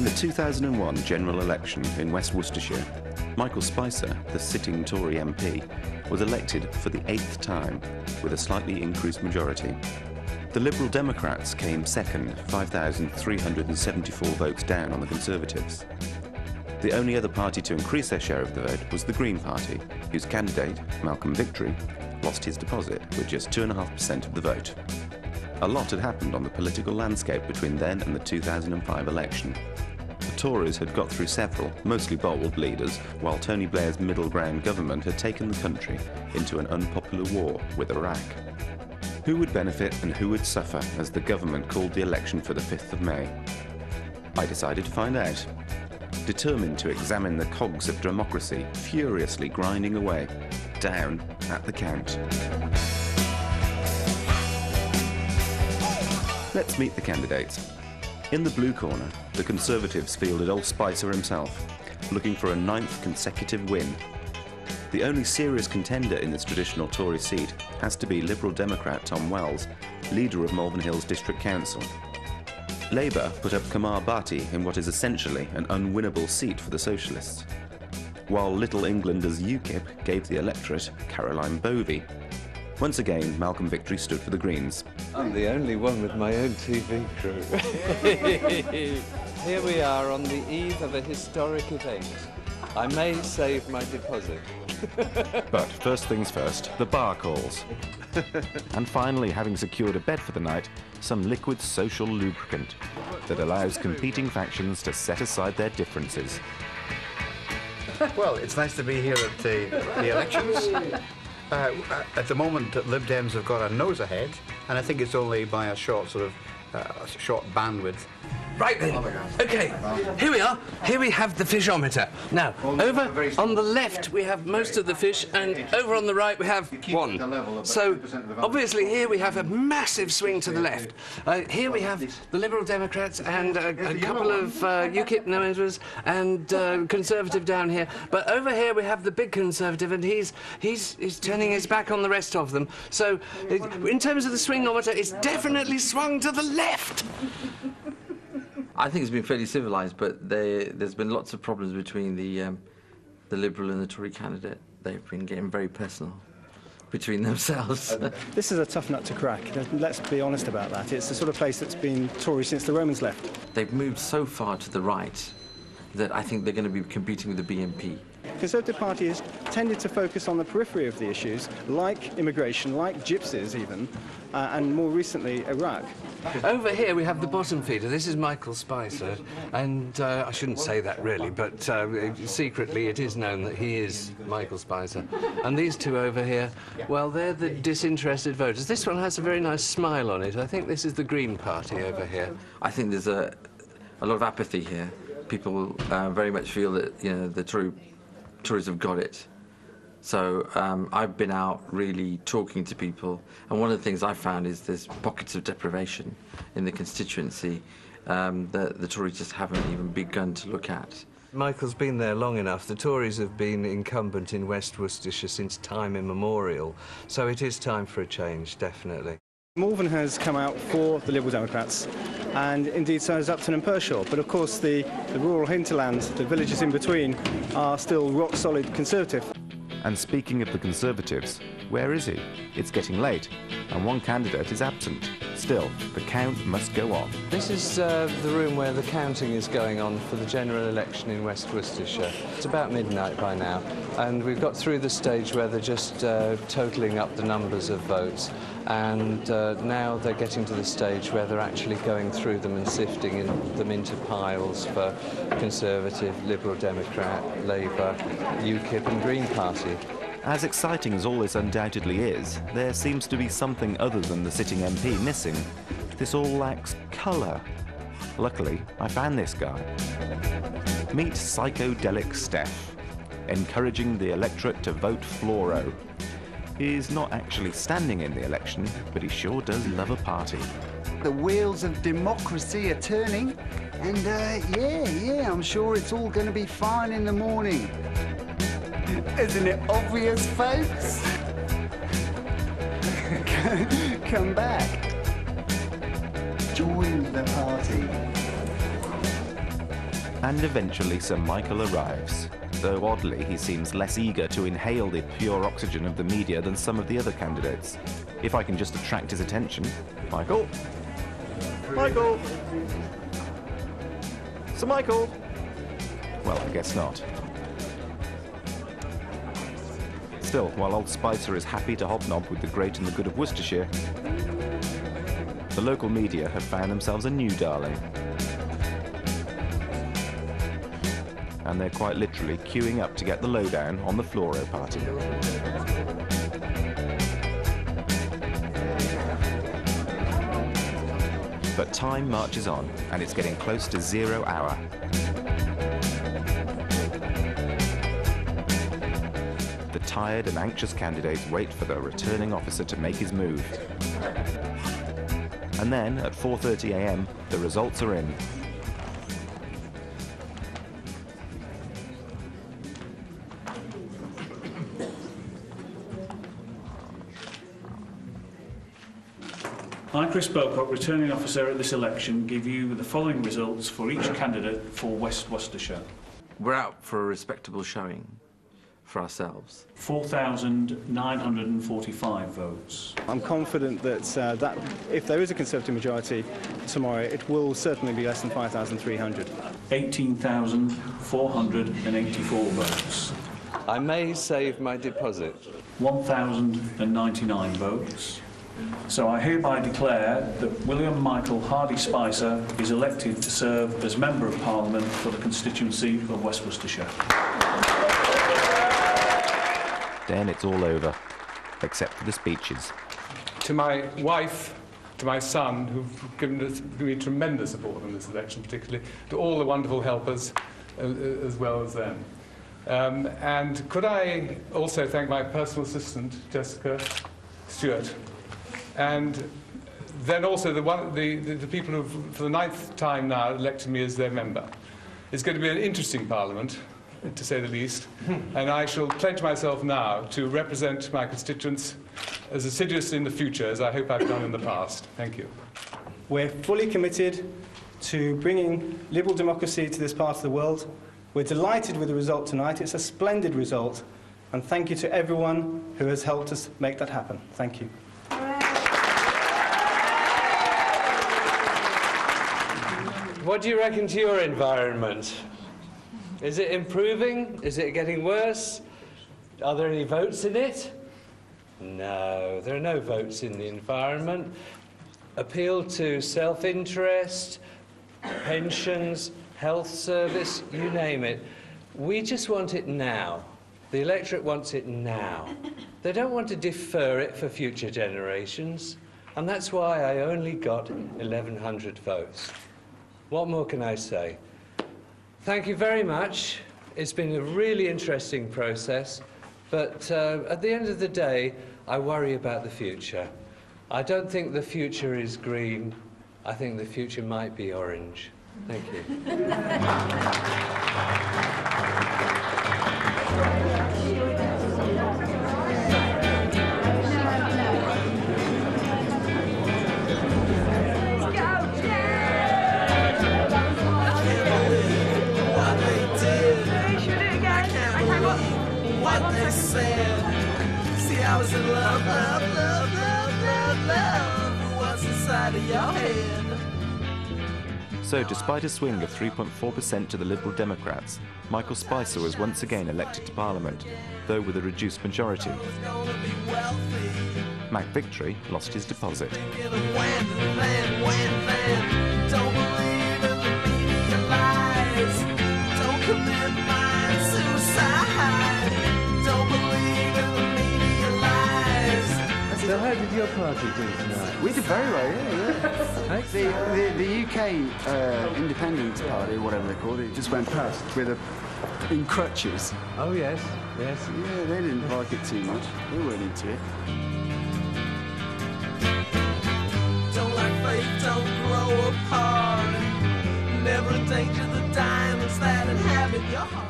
the 2001 general election in West Worcestershire, Michael Spicer, the sitting Tory MP, was elected for the 8th time with a slightly increased majority. The Liberal Democrats came second, 5,374 votes down on the Conservatives. The only other party to increase their share of the vote was the Green Party, whose candidate, Mac Victory, lost his deposit with just 2.5% of the vote. A lot had happened on the political landscape between then and the 2005 election. The Tories had got through several, mostly bold, leaders, while Tony Blair's middle ground government had taken the country into an unpopular war with Iraq. Who would benefit and who would suffer as the government called the election for the 5th of May? I decided to find out. Determined to examine the cogs of democracy furiously grinding away, down at the count. Let's meet the candidates. In the blue corner, the Conservatives fielded old Spicer himself, looking for a 9th consecutive win. The only serious contender in this traditional Tory seat has to be Liberal Democrat Tom Wells, leader of Malvern Hills District Council. Labour put up Kamar Bhatti in what is essentially an unwinnable seat for the Socialists, while Little Englanders UKIP gave the electorate Caroline Bovey. Once again, Mac Victory stood for the Greens. I'm the only one with my own TV crew. Here we are on the eve of a historic event. I may save my deposit. But first things first, the bar calls. And finally, having secured a bed for the night, some liquid social lubricant that allows competing factions to set aside their differences. Well, it's nice to be here at the elections. At the moment, Lib Dems have got a nose ahead, and I think it's only by a short short bandwidth. Right then, okay, here we are. Here we have the fishometer. Now, over on the left we have most of the fish, and over on the right we have one. So, obviously here we have a massive swing to the left. Here we have the Liberal Democrats and a couple of UKIP members and Conservative down here. But over here we have the big Conservative, and he's turning his back on the rest of them. So, in terms of the swingometer, it's definitely swung to the left. I think it's been fairly civilised, but there's been lots of problems between the Liberal and the Tory candidate. They've been getting very personal between themselves. This is a tough nut to crack. Let's be honest about that. It's the sort of place that's been Tory since the Romans left. They've moved so far to the right that I think they're going to be competing with the BNP. The Conservative Party has tended to focus on the periphery of the issues, like immigration, like gypsies even, and more recently, Iraq. Over here we have the bottom feeder. This is Michael Spicer, and I shouldn't say that really, but secretly it is known that he is Michael Spicer. And these two over here, well, they're the disinterested voters. This one has a very nice smile on it. I think this is the Green Party over here. I think there's a lot of apathy here. People very much feel that, you know, the Tories have got it. So I've been out really talking to people, and one of the things I found is there's pockets of deprivation in the constituency that the Tories just haven't even begun to look at. Michael's been there long enough. The Tories have been incumbent in West Worcestershire since time immemorial, so it is time for a change, definitely. Malvern has come out for the Liberal Democrats, and indeed so has Upton and Pershore. But of course the rural hinterland, the villages in between, are still rock-solid Conservative. And speaking of the Conservatives, where is he? It's getting late, and one candidate is absent. Still, the count must go on. This is the room where the counting is going on for the general election in West Worcestershire. It's about midnight by now, and we've got through the stage where they're just totalling up the numbers of votes, and now they're getting to the stage where they're actually going through them and sifting them into piles for Conservative, Liberal Democrat, Labour, UKIP and Green Party. As exciting as all this undoubtedly is, there seems to be something other than the sitting MP missing. This all lacks colour. Luckily, I found this guy. Meet Psychodelic Stef, encouraging the electorate to vote Flouro. He's not actually standing in the election, but he sure does love a party. The wheels of democracy are turning, and yeah, I'm sure it's all going to be fine in the morning. Isn't it obvious, folks? Come back. Join the party. And eventually Sir Michael arrives, though oddly he seems less eager to inhale the pure oxygen of the media than some of the other candidates. If I can just attract his attention. Michael? Michael? Sir Michael? Well, I guess not. Still, while old Spicer is happy to hobnob with the great and the good of Worcestershire, the local media have found themselves a new darling. And they're quite literally queuing up to get the lowdown on the Flouro Party. But time marches on, and it's getting close to 0 hour. The tired and anxious candidates wait for the returning officer to make his move. And then, at 4:30 a.m., the results are in. I, Chris Belcock, returning officer at this election, give you the following results for each candidate for West Worcestershire. We're out for a respectable showing for ourselves. 4,945 votes. I'm confident that, that if there is a Conservative majority tomorrow, it will certainly be less than 5,300. 18,484 votes. I may save my deposit. 1,099 votes. So I hereby declare that William Michael Hardy Spicer is elected to serve as Member of Parliament for the constituency of West Worcestershire. Then it's all over, except for the speeches. To my wife, to my son, who've given me tremendous support in this election particularly, to all the wonderful helpers as well as them. And could I also thank my personal assistant, Jessica Stewart, and then also the people who, for the 9th time now, elected me as their member. It's going to be an interesting Parliament, to say the least, and I shall pledge myself now to represent my constituents as assiduously in the future as I hope I've done in the past. Thank you. We're fully committed to bringing liberal democracy to this part of the world. We're delighted with the result tonight. It's a splendid result, and thank you to everyone who has helped us make that happen. Thank you. What do you reckon to your environment? Is it improving? Is it getting worse? Are there any votes in it? No, there are no votes in the environment. Appeal to self-interest, pensions, health service, you name it. We just want it now. The electorate wants it now. They don't want to defer it for future generations, and that's why I only got 1,100 votes. What more can I say? Thank you very much. It's been a really interesting process, but at the end of the day, I worry about the future. I don't think the future is green. I think the future might be orange. Thank you. What they said. See, I was in love, love, love, love, love, love. What's inside of your head? So, despite a swing of 3.4% to the Liberal Democrats, Michael Spicer was once again elected to Parliament, though with a reduced majority. Mac Victory lost his deposit. Don't believe in the media lies. Don't commit mind suicide. Don't believe in the media lies. So how did your party do tonight? We did very well, yeah. The UK Independence Party, whatever they called it, just went past with in crutches. Oh, yes, yes. Yeah, they didn't like it too much. They weren't into it. Don't like faith, don't grow apart. Never endanger the diamonds that inhabit your heart.